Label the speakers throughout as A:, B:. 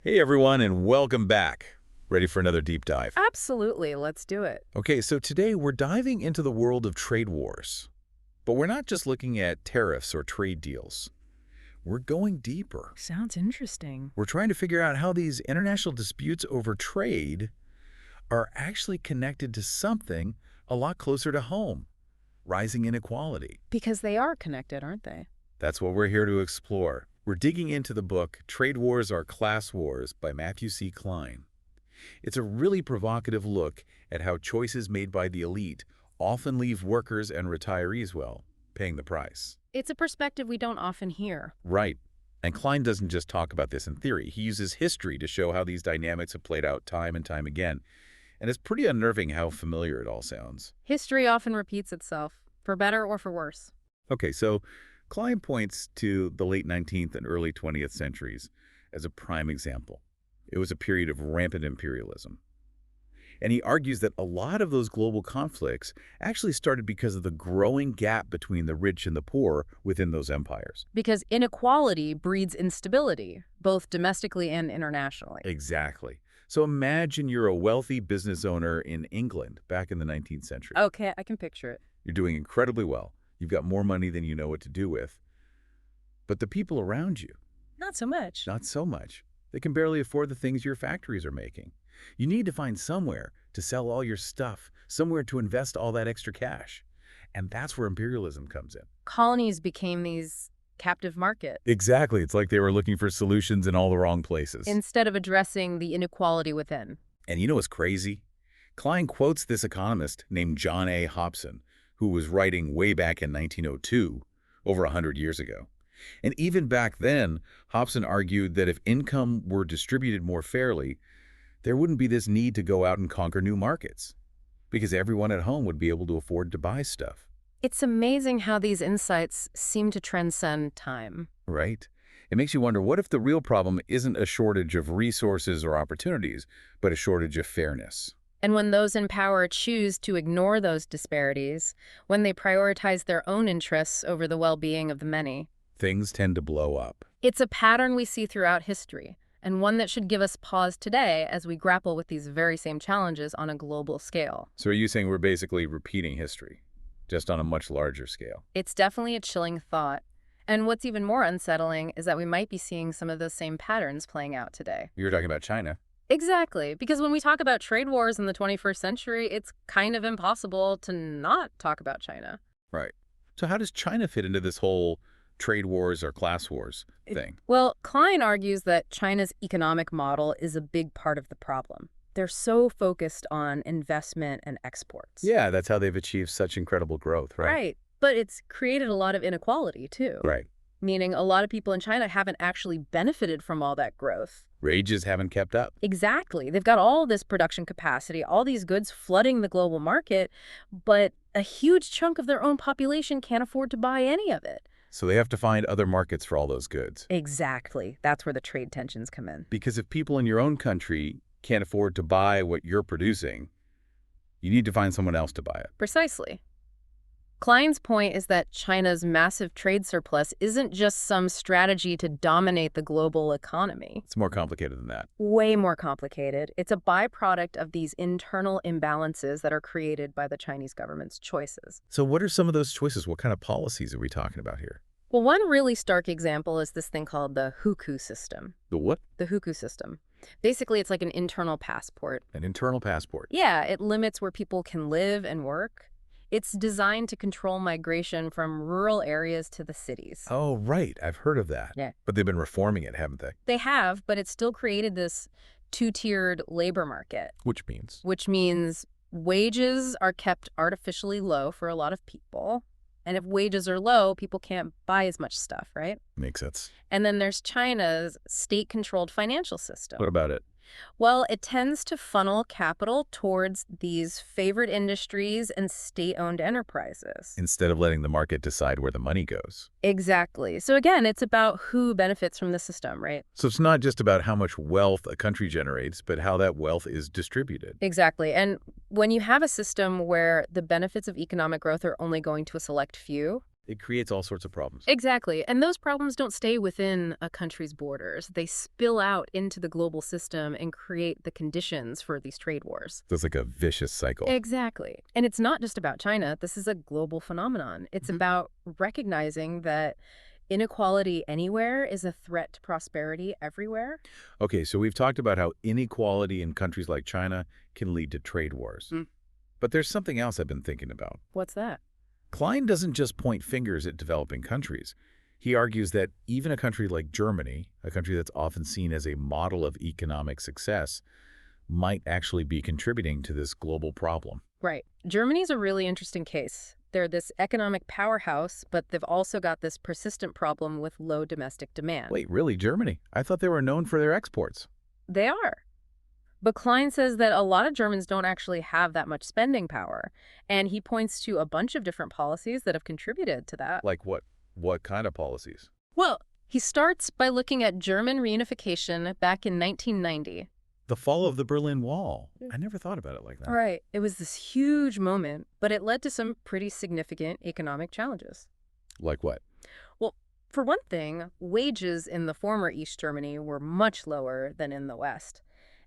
A: Hey everyone, and welcome back. Ready for another deep dive?
B: Absolutely. Let's do it.
A: Okay, so today we're diving into the world of trade wars. But we're not just looking at tariffs or trade deals. We're going deeper.
B: Sounds interesting.
A: We're trying to figure out how these international disputes over trade are actually connected to something a lot closer to home, rising inequality.
B: Because they are connected, aren't they?
A: That's what we're here to explore. We're digging into the book Trade Wars Are Class Wars by Matthew C. Klein. It's a really provocative look at how choices made by the elite often leave workers and retirees, well, paying the price.
B: It's a perspective we don't often hear.
A: Right. And Klein doesn't just talk about this in theory. He uses history to show how these dynamics have played out time and time again. And it's pretty unnerving how familiar it all sounds.
B: History often repeats itself, for better or for worse.
A: Okay, so Klein points to the late 19th and early 20th centuries as a prime example. It was a period of rampant imperialism. And he argues that a lot of those global conflicts actually started because of the growing gap between the rich and the poor within those empires.
B: Because inequality breeds instability, both domestically and internationally.
A: Exactly. So imagine you're a wealthy business owner in England back in the 19th century.
B: Okay, I can picture it.
A: You're doing incredibly well. You've got more money than you know what to do with. But the people around you,
B: Not so much.
A: not so much. They can barely afford the things your factories are making. You need to find somewhere to sell all your stuff, somewhere to invest all that extra cash. And that's where imperialism comes in.
B: Colonies became these captive markets
A: Exactly. It's like they were looking for solutions in all the wrong places.
B: instead of addressing the inequality within.
A: And you know what's crazy? Klein quotes this economist named John A. Hobson, who was writing way back in 1902, over 100 years ago. And even back then, Hobson argued that if income were distributed more fairly, there wouldn't be this need to go out and conquer new markets, because everyone at home would be able to afford to buy stuff,
B: It's amazing how these insights seem to transcend time.
A: right? It makes you wonder, what if the real problem isn't a shortage of resources or opportunities, but a shortage of fairness?
B: And when those in power choose to ignore those disparities, when they prioritize their own interests over the well-being of the many,
A: Things tend to blow up.
B: it's a pattern we see throughout history, and one that should give us pause today as we grapple with these very same challenges on a global scale.
A: So are you saying we're basically repeating history, just on a much larger scale?
B: It's definitely a chilling thought. And what's even more unsettling is that we might be seeing some of those same patterns playing out today.
A: You were talking about China.
B: Exactly, because when we talk about trade wars in the 21st century, it's kind of impossible to not talk about China.
A: Right. So how does China fit into this whole trade wars or class wars thing?
B: Well, Klein argues that China's economic model is a big part of the problem. They're so focused on investment and exports.
A: Yeah, that's how they've achieved such incredible growth, right?
B: Right. But it's created a lot of inequality, too.
A: Right.
B: Meaning a lot of people in China haven't actually benefited from all that growth.
A: Wages haven't kept up.
B: Exactly. They've got all this production capacity, all these goods flooding the global market, but a huge chunk of their own population can't afford to buy any of it.
A: So they have to find other markets for all those goods.
B: Exactly. That's where the trade tensions come in.
A: Because if people in your own country can't afford to buy what you're producing, you need to find someone else to buy it.
B: Precisely. Klein's point is that China's massive trade surplus isn't just some strategy to dominate the global economy.
A: It's more complicated than that.
B: Way more complicated. It's a byproduct of these internal imbalances that are created by the Chinese government's choices.
A: So what are some of those choices? What kind of policies are we talking about here?
B: Well, one really stark example is this thing called the hukou system.
A: The what?
B: The hukou system. Basically, it's like an internal passport.
A: An internal passport.
B: Yeah, it limits where people can live and work. It's designed to control migration from rural areas to the cities.
A: Oh, right. I've heard of that.
B: Yeah.
A: But they've been reforming it, haven't they?
B: They have, but it's still created this two-tiered labor market,
A: Which means?
B: which means wages are kept artificially low for a lot of people. And if wages are low, people can't buy as much stuff, right?
A: Makes sense.
B: And then there's China's state-controlled financial system.
A: What about it?
B: Well, it tends to funnel capital towards these favored industries and state-owned enterprises.
A: Instead of letting the market decide where the money goes.
B: Exactly. So again, it's about who benefits from the system, right?
A: So it's not just about how much wealth a country generates, but how that wealth is distributed.
B: Exactly. And when you have a system where the benefits of economic growth are only going to a select few,
A: It creates all sorts of problems.
B: Exactly. And those problems don't stay within a country's borders. They spill out into the global system and create the conditions for these trade wars.
A: So it's like a vicious cycle.
B: Exactly. And it's not just about China. This is a global phenomenon. It's about recognizing that inequality anywhere is a threat to prosperity everywhere.
A: Okay, so we've talked about how inequality in countries like China can lead to trade wars.
B: Mm.
A: But there's something else I've been thinking about.
B: What's that?
A: Klein doesn't just point fingers at developing countries. He argues that even a country like Germany, a country that's often seen as a model of economic success, might actually be contributing to this global problem.
B: Right. Germany's a really interesting case. They're this economic powerhouse, but they've also got this persistent problem with low domestic demand.
A: Wait, really, Germany? I thought they were known for their exports.
B: They are. But Klein says that a lot of Germans don't actually have that much spending power. And he points to a bunch of different policies that have contributed to that.
A: Like what? What kind of policies?
B: Well, he starts by looking at German reunification back in 1990.
A: The fall of the Berlin Wall. I never thought about it like that.
B: Right. It was this huge moment, but it led to some pretty significant economic challenges.
A: Like what?
B: Well, for one thing, wages in the former East Germany were much lower than in the West.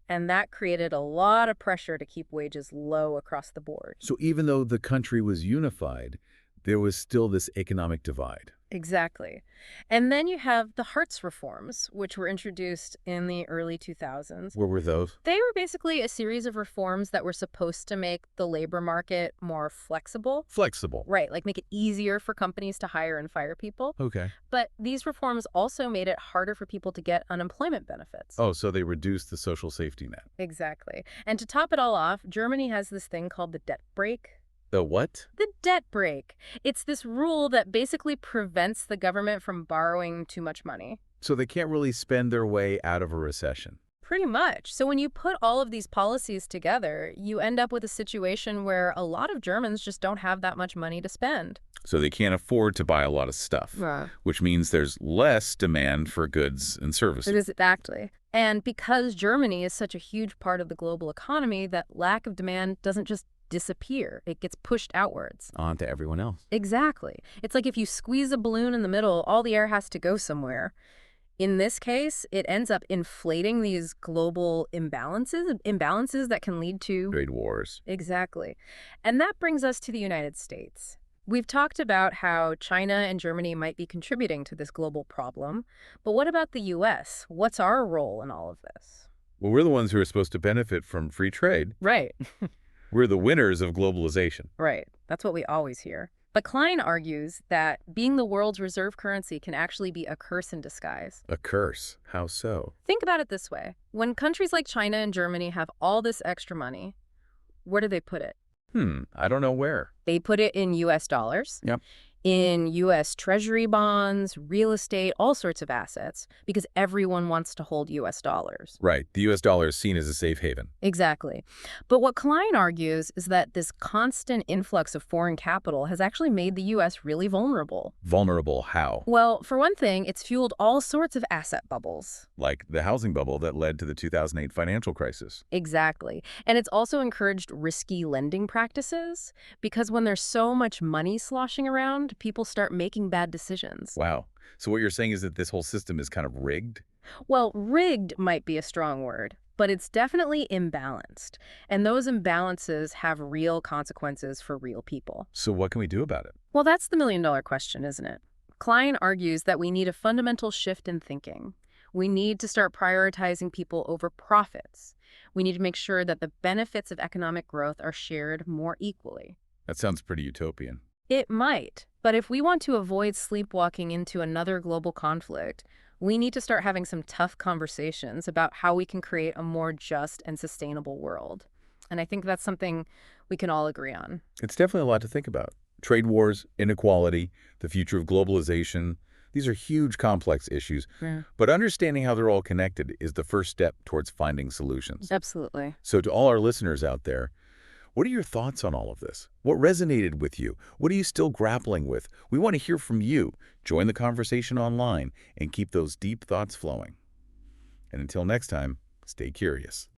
B: And that created a lot of pressure to keep wages low across the board.
A: So even though the country was unified, there was still this economic divide.
B: Exactly. And then you have the Hartz reforms, which were introduced in the early 2000s.
A: Where were those?
B: They were basically a series of reforms that were supposed to make the labor market more flexible.
A: Flexible.
B: Right, like make it easier for companies to hire and fire people.
A: Okay.
B: But these reforms also made it harder for people to get unemployment benefits.
A: Oh, so they reduced the social safety net.
B: Exactly. And to top it all off, Germany has this thing called the debt brake.
A: The what?
B: The debt brake. It's this rule that basically prevents the government from borrowing too much money.
A: So they can't really spend their way out of a recession.
B: Pretty much. So when you put all of these policies together, you end up with a situation where a lot of Germans just don't have that much money to spend.
A: So they can't afford to buy a lot of stuff,
B: Right.
A: which means there's less demand for goods and services.
B: It is exactly. And because Germany is such a huge part of the global economy, that lack of demand doesn't just disappear. It gets pushed outwards.
A: On to everyone else.
B: Exactly. It's like if you squeeze a balloon in the middle, all the air has to go somewhere. In this case, it ends up inflating these global imbalances that can lead to
A: Trade wars.
B: Exactly. And that brings us to the United States. We've talked about how China and Germany might be contributing to this global problem, but what about the U.S.? What's our role in all of this?
A: Well, we're the ones who are supposed to benefit from free trade.
B: Right.
A: We're the winners of globalization.
B: Right. That's what we always hear. But Klein argues that being the world's reserve currency can actually be a curse in disguise.
A: A curse. How so?
B: Think about it this way. When countries like China and Germany have all this extra money, where do they put it?
A: I don't know where.
B: They put it in U.S. dollars.
A: Yep.
B: In U.S. Treasury bonds, real estate, all sorts of assets, because everyone wants to hold U.S. dollars.
A: Right. The U.S. dollar is seen as a safe haven.
B: Exactly. But what Klein argues is that this constant influx of foreign capital has actually made the U.S. really vulnerable.
A: Vulnerable how?
B: Well, for one thing, it's fueled all sorts of asset bubbles.
A: Like the housing bubble that led to the 2008 financial crisis.
B: Exactly. And it's also encouraged risky lending practices, because when there's so much money sloshing around, people start making bad decisions.
A: Wow. So what you're saying is that this whole system is kind of rigged?
B: Well, rigged might be a strong word, but it's definitely imbalanced. And those imbalances have real consequences for real people.
A: So what can we do about it?
B: Well, that's the million-dollar question, isn't it? Klein argues that we need a fundamental shift in thinking. We need to start prioritizing people over profits. We need to make sure that the benefits of economic growth are shared more equally.
A: That sounds pretty utopian.
B: It might, but if we want to avoid sleepwalking into another global conflict, we need to start having some tough conversations about how we can create a more just and sustainable world. And I think that's something we can all agree on.
A: It's definitely a lot to think about. Trade wars, inequality, the future of globalization. These are huge, complex issues.
B: Yeah.
A: But understanding how they're all connected is the first step towards finding solutions.
B: Absolutely.
A: So to all our listeners out there, what are your thoughts on all of this? What resonated with you? What are you still grappling with? We want to hear from you. Join the conversation online and keep those deep thoughts flowing. And until next time, stay curious.